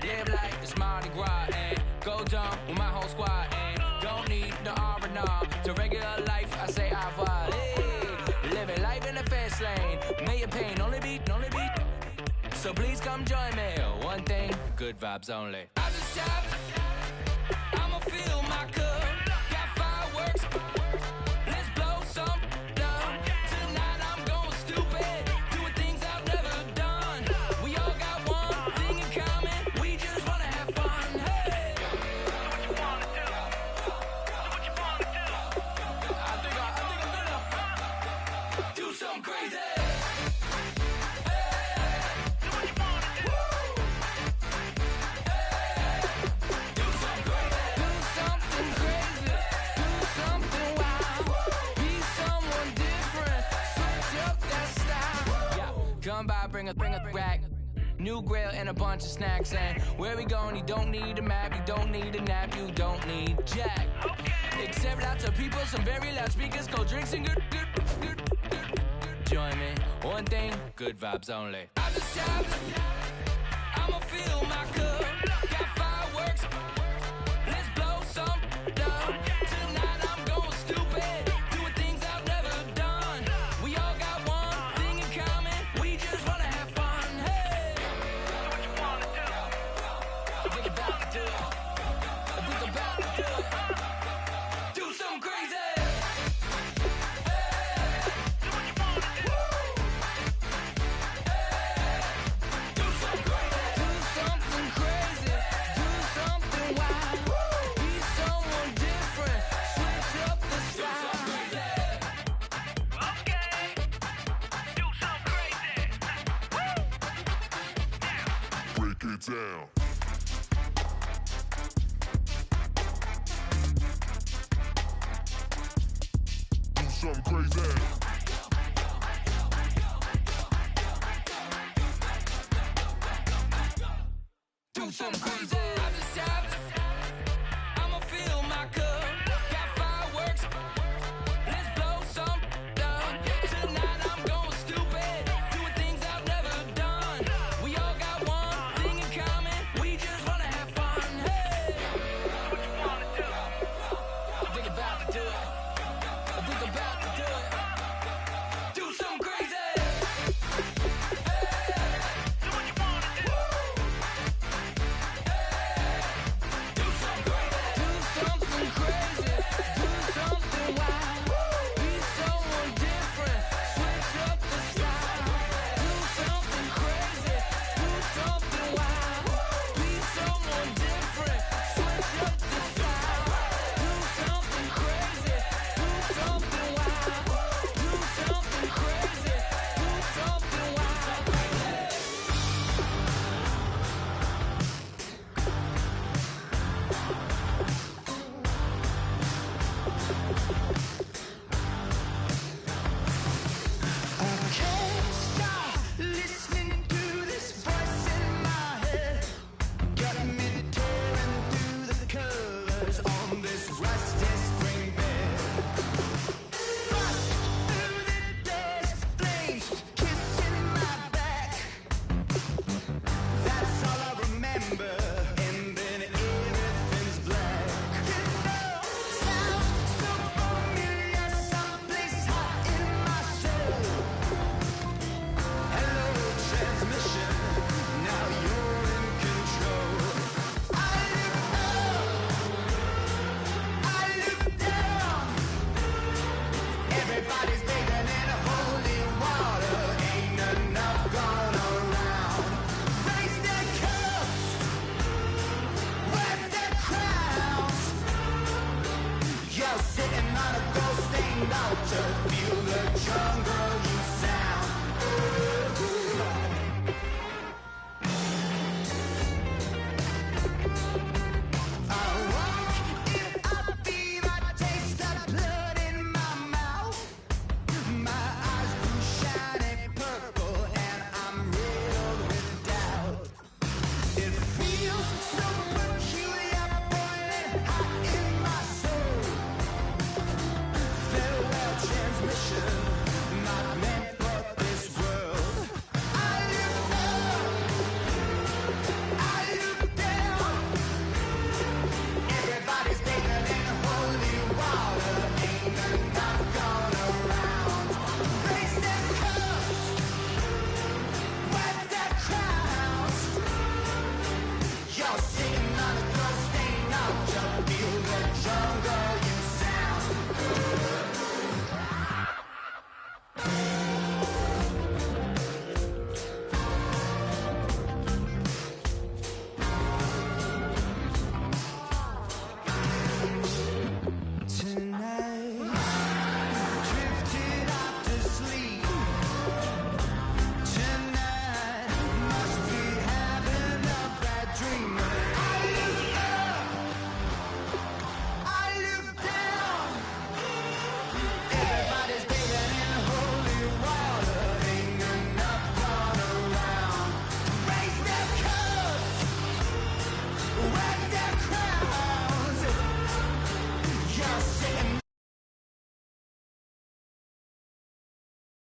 Live like it's Mardi Gras and go dumb with my whole squad and don't need no R&R. To regular life, I say au revoir. Hey, living life in the fast lane. May your pain only beat. So please come join me. One thing, good vibes only. I just stopped. I'ma fill my cup. Got fireworks. Let's blow some down. Tonight I'm going stupid. Doing things I've never done. We all got one thing in common. We just wanna have fun. Hey. So what you wanna do? I think I'm gonna do something crazy. Come by, bring a rack. New grill and a bunch of snacks. And where we going, you don't need a map. You don't need a nap. You don't need jack. Except lots of people, some very loud speakers, cold drinks and good. Join me. One thing, good vibes only. I just stopped. I'ma fill my cup. Got fireworks. Let's blow some down. Tonight I'm going stupid. Doing things I've never done. We all got one thing in common. We just wanna have fun. Hey. So what you wanna do? I think about to do it. I think about to do it. Do something crazy. Hey. So what you wanna do? Hey. Do something crazy. Do something crazy. Do something wild. Be someone different. Switch up the style. Okay. Do something crazy. Break it down. Do something crazy. Do something crazy. I just stopped. I'ma fill my cup. Got fireworks. Let's blow some down. Tonight I'm going stupid. Doing things I've never done. We all got one thing in common. We just wanna have fun. Hey. So what you wanna do? I think about to do it. I think about to do it. Do something crazy. Hey. So what you wanna do? Do rusty spring bed. Bust through the days, flames kissing my back. That's all I remember.